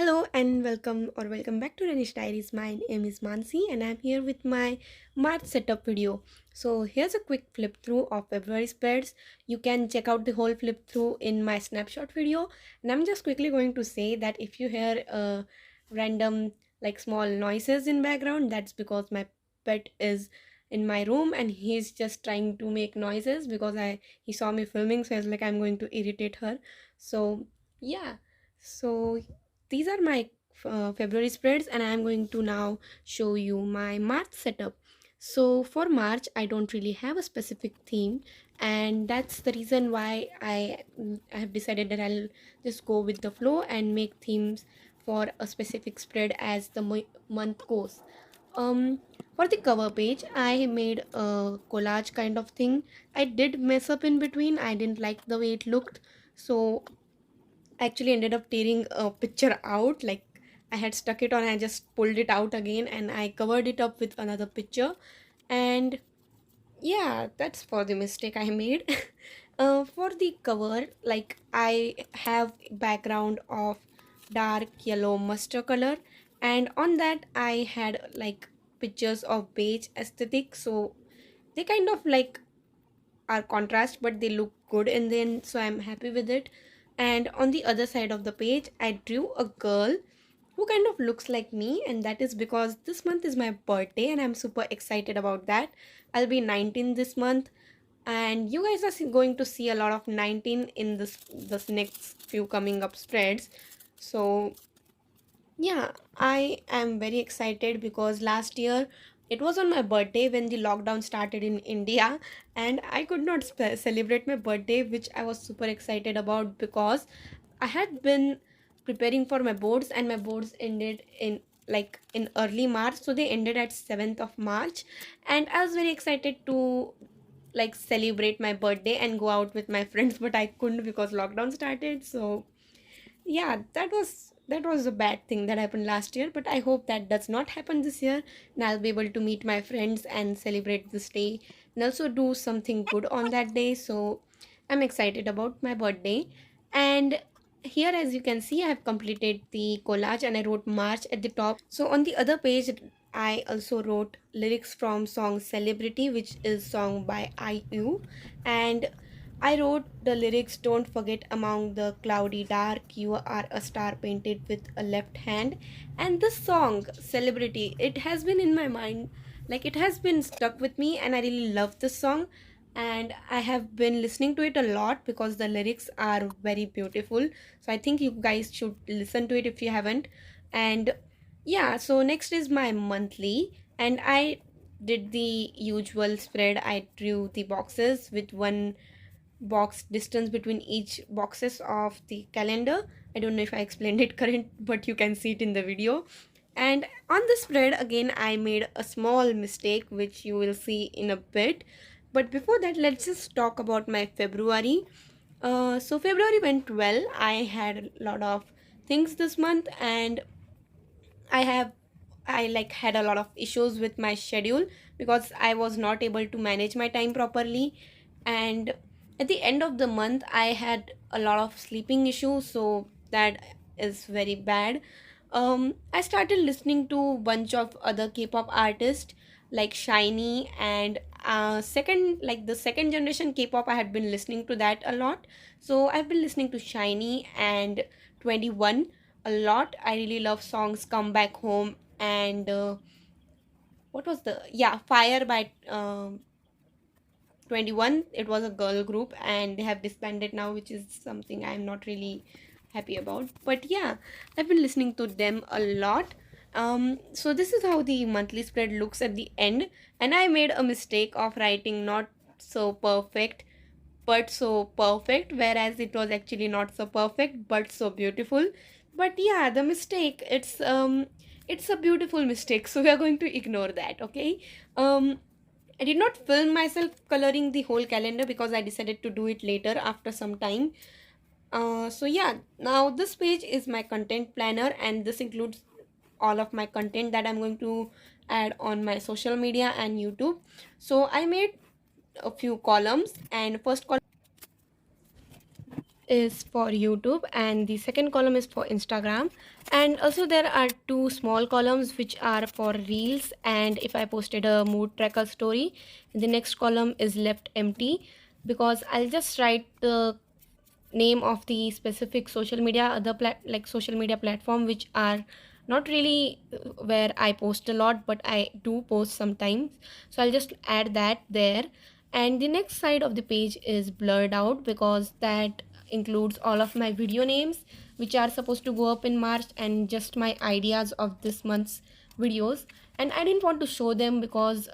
Hello and welcome back to Ranish Diaries. My name is Mansi and I'm here with my March setup video. So here's a quick flip through of February spreads. You can check out the whole flip through in my snapshot video. And I'm just quickly going to say that if you hear random like small noises in background, that's because my pet is in my room and he's just trying to make noises because he saw me filming, so I was like I'm going to irritate her. So yeah. So these are my February spreads and I'm going to now show you my March setup. So for March I don't really have a specific theme, and that's the reason why I have decided that I'll just go with the flow and make themes for a specific spread as the month goes. For the cover page I made a collage kind of thing. I did mess up in between. I didn't like the way it looked, so actually ended up tearing a picture out. Like, I had stuck it on, I just pulled it out again and I covered it up with another picture. And yeah, that's for the mistake I made. For the cover, like, I have background of dark yellow mustard color, and on that I had like pictures of beige aesthetic, so they kind of like are contrast but they look good in the end, so I'm happy with it. And on the other side of the page I drew a girl who kind of looks like me, and that is because this month is my birthday and I'm super excited about that. I'll be 19 this month, and you guys are going to see a lot of 19 in this next few coming up spreads. So yeah, I am very excited because last year it was on my birthday when the lockdown started in India, and I could not celebrate my birthday, which I was super excited about because I had been preparing for my boards, and my boards ended in early March, so they ended at 7th of March, and I was very excited to like celebrate my birthday and go out with my friends, but I couldn't because lockdown started. So yeah, that was a bad thing that happened last year, but I hope that does not happen this year, and I'll be able to meet my friends and celebrate this day and also do something good on that day. So I'm excited about my birthday. And here, as you can see, I have completed the collage and I wrote March at the top. So on the other page I also wrote lyrics from song Celebrity, which is song by IU, and I wrote the lyrics, don't forget among the cloudy dark, you are a star painted with a left hand. And this song, Celebrity, it has been in my mind, like it has been stuck with me, and I really love this song. And I have been listening to it a lot because the lyrics are very beautiful. So I think you guys should listen to it if you haven't. And yeah, so next is my monthly, and I did the usual spread. I drew the boxes with one box distance between each boxes of the calendar. I don't know if I explained it correct, but you can see it in the video. And on the spread again I made a small mistake which you will see in a bit, but before that let's just talk about my February. So February went well. I had a lot of things this month, and I have I like had a lot of issues with my schedule because I was not able to manage my time properly. And at the end of the month I had a lot of sleeping issues, so that is very bad. I started listening to bunch of other K-pop artists like Shiny, and the second generation K-pop, I had been listening to that a lot. So I've been listening to Shiny and 21 a lot. I really love songs Come Back Home and what was the yeah Fire by 21. It was a girl group and they have disbanded now, which is something I'm not really happy about. But yeah, I've been listening to them a lot. So this is how the monthly spread looks at the end, and I made a mistake of writing not so perfect but so perfect, whereas it was actually not so perfect but so beautiful. But yeah, the mistake, it's a beautiful mistake, so we are going to ignore that, okay? I did not film myself coloring the whole calendar because I decided to do it later after some time. So yeah, now this page is my content planner, and this includes all of my content that I'm going to add on my social media and YouTube. So I made a few columns, and first column is for YouTube and the second column is for Instagram. And also there are two small columns which are for Reels, and if I posted a mood tracker story, the next column is left empty because I'll just write the name of the specific social media, other like social media platform which are not really where I post a lot, but I do post sometimes. So I'll just add that there. And the next side of the page is blurred out because that includes all of my video names which are supposed to go up in March and just my ideas of this month's videos. And I didn't want to show them because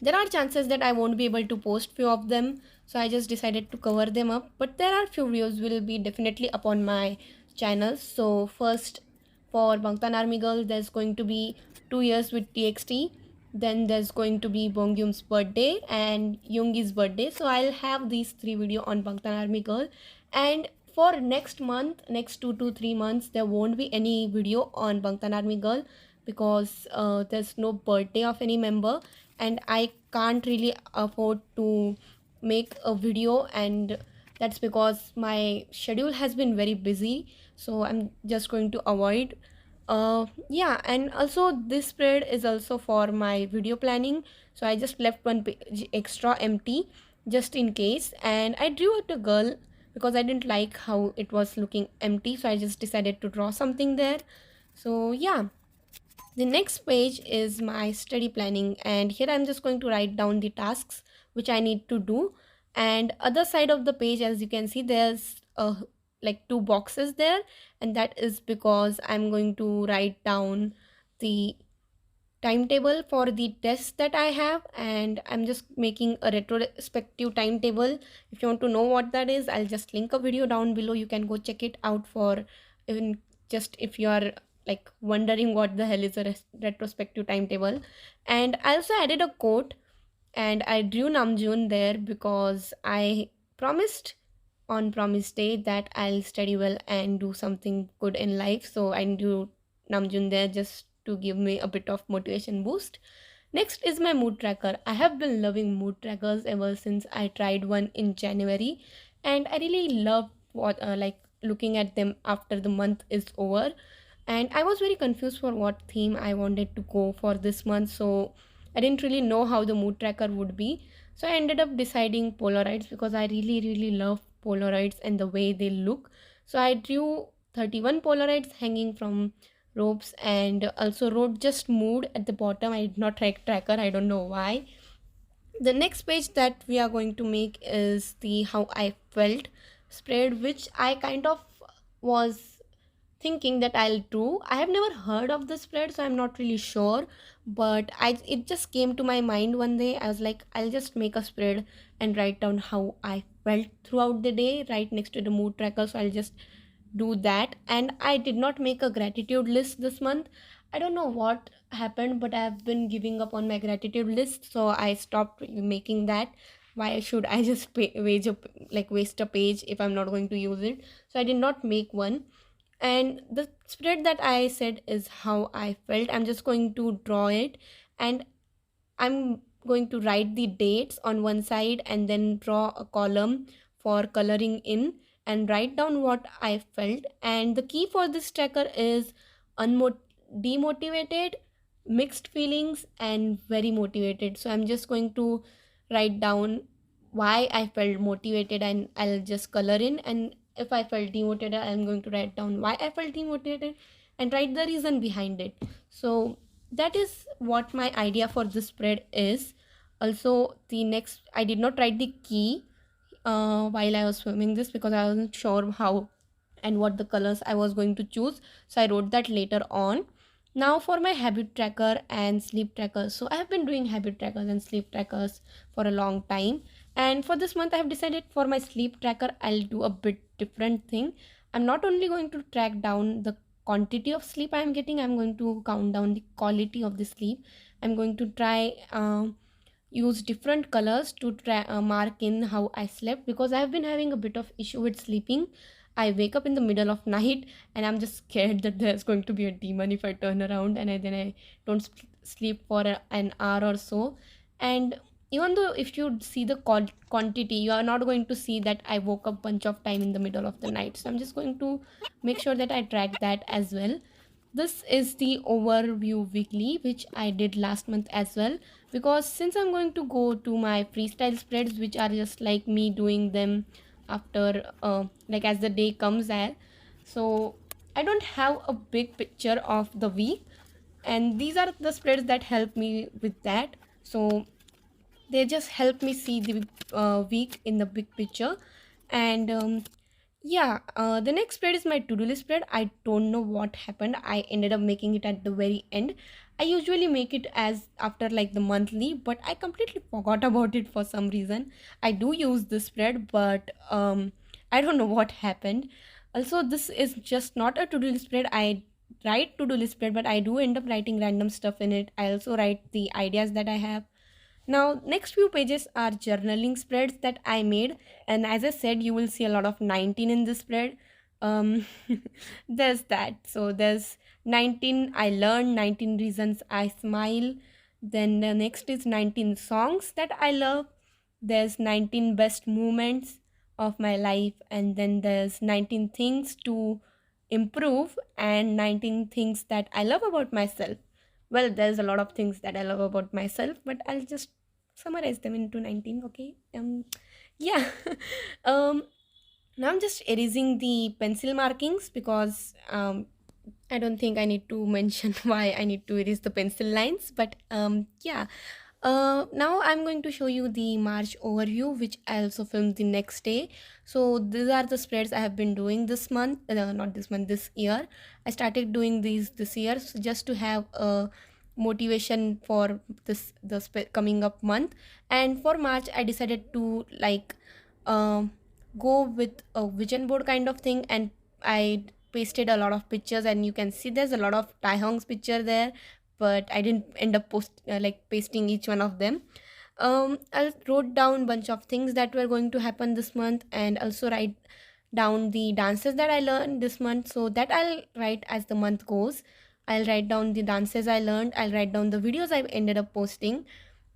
there are chances that I won't be able to post few of them, so I just decided to cover them up. But there are few videos will be definitely up on my channel. So first, for Bangtan Army Girl, there's going to be 2 years with TXT. Then there's going to be Bongyum's birthday and Yoongi's birthday. So I'll have these three video on Bangtan Army Girl. And for next month, next 2 to 3 months, there won't be any video on Bangtan Army Girl because there's no birthday of any member and I can't really afford to make a video, and that's because my schedule has been very busy, so I'm just going to avoid. Yeah, and also this spread is also for my video planning, so I just left one page extra empty just in case, and I drew it a girl because I didn't like how it was looking empty, so I just decided to draw something there. So yeah, the next page is my study planning, and here I'm just going to write down the tasks which I need to do. And other side of the page, as you can see, there's like two boxes there, and that is because I'm going to write down the timetable for the tests that I have, and I'm just making a retrospective timetable. If you want to know what that is, I'll just link a video down below. You can go check it out for even just if you are like wondering what the hell is a retrospective timetable. And I also added a quote and I drew Namjoon there because I promised on promise day that I'll study well and do something good in life. So I drew Namjoon there just to give me a bit of motivation boost. Next is my mood tracker. I have been loving mood trackers ever since I tried one in January, and I really love what like looking at them after the month is over. And I was very confused for what theme I wanted to go for this month, so I didn't really know how the mood tracker would be. So I ended up deciding Polaroids because I really love Polaroids and the way they look. So I drew 31 Polaroids hanging from ropes and also wrote just mood at the bottom. I did not write tracker, I don't know why. The next page that we are going to make is the how I felt spread, which I kind of was thinking that I'll do. I have never heard of this spread, so I'm not really sure. But I it just came to my mind one day. I was like, I'll just make a spread and write down how I felt throughout the day, right next to the mood tracker. So I'll just do that. And I did not make a gratitude list this month. I don't know what happened, but I've been giving up on my gratitude list, so I stopped making that. Why should I just waste a page if I'm not going to use it? So I did not make one. And the spread that I said is how I felt. I'm just going to draw it, and I'm going to write the dates on one side and then draw a column for coloring in and write down what I felt. And the key for this tracker is demotivated, mixed feelings, and very motivated. So I'm just going to write down why I felt motivated and I'll just color in. And if I felt demotivated, I'm going to write down why I felt demotivated and write the reason behind it. So that is what my idea for this spread is. Also, the next, I did not write the key while I was filming this because I wasn't sure how and what the colors I was going to choose, so I wrote that later on. Now for my habit tracker and sleep tracker. So I have been doing habit trackers and sleep trackers for a long time, and for this month I have decided for my sleep tracker I'll do a bit different thing. I'm not only going to track down the quantity of sleep I'm getting, I'm going to count down the quality of the sleep. I'm going to try use different colors to mark in how I slept because I've been having a bit of issue with sleeping. I wake up in the middle of night and I'm just scared that there's going to be a demon if I turn around and then I don't sleep for an hour or so. And even though if you see the quantity, you are not going to see that I woke up bunch of time in the middle of the night. So I'm just going to make sure that I track that as well. This is the overview weekly, which I did last month as well, because since I'm going to go to my freestyle spreads, which are just like me doing them after like as the day comes at, so I don't have a big picture of the week, and these are the spreads that help me with that. So they just help me see the week in the big picture. And yeah, the next spread is my to-do list spread. I don't know what happened, I ended up making it at the very end. I usually make it as after like the monthly, but I completely forgot about it for some reason. I do use this spread, but I don't know what happened. Also, this is just not a to-do list spread. I write to-do list spread, but I do end up writing random stuff in it. I also write the ideas that I have. Now, next few pages are journaling spreads that I made, and as I said, you will see a lot of 19 in this spread. Um, there's that. So there's 19 I learned, 19 reasons I smile. Then the next is 19 songs that I love. There's 19 best moments of my life, and then there's 19 things to improve and 19 things that I love about myself. Well, there's a lot of things that I love about myself, but I'll just summarize them into 19. Okay. Yeah. um Now I'm just erasing the pencil markings because I don't think I need to mention why I need to erase the pencil lines, but yeah. Now I'm going to show you the March overview, which I also filmed the next day. So these are the spreads I have been doing this month, not this month, this year. I started doing these this year, so just to have a motivation for coming up month. And for March, I decided to like um go with a vision board kind of thing, and I pasted a lot of pictures, and you can see there's a lot of Taehong's picture there, but I didn't end up like pasting each one of them. I wrote down bunch of things that were going to happen this month, and also write down the dances that I learned this month, so that I'll write as the month goes. I'll write down the dances I learned, I'll write down the videos I've ended up posting.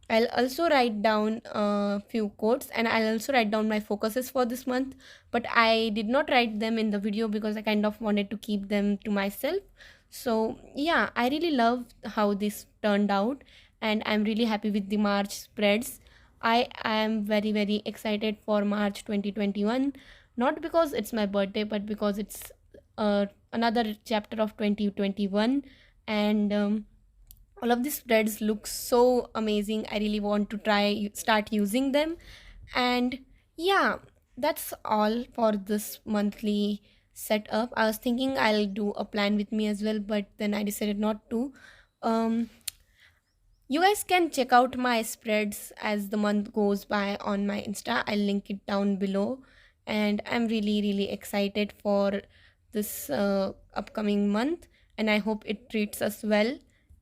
I'll also write down a few quotes, and I'll also write down my focuses for this month. But I did not write them in the video because I kind of wanted to keep them to myself. So, yeah, I really love how this turned out, and I'm really happy with the March spreads. I am very, very excited for March 2021, not because it's my birthday, but because it's another chapter of 2021. And all of these spreads look so amazing. I really want to try start using them. And yeah, that's all for this monthly setup. I was thinking I'll do a plan with me as well, but then I decided not to. um you guys can check out my spreads as the month goes by on my Insta. I'll link it down below. And I'm really, really excited for this upcoming month. And I hope it treats us well.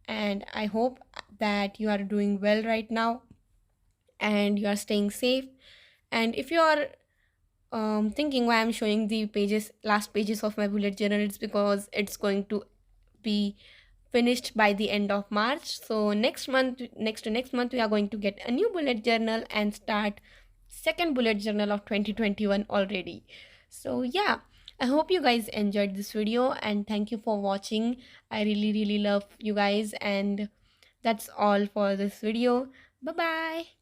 And I hope that you are doing well right now and you are staying safe. And if you are thinking why I'm showing the last pages of my bullet journal, it's because it's going to be finished by the end of March. So next month, we are going to get a new bullet journal and start second bullet journal of 2021 already. So yeah, I hope you guys enjoyed this video, and thank you for watching. I really, really love you guys, and that's all for this video. Bye bye.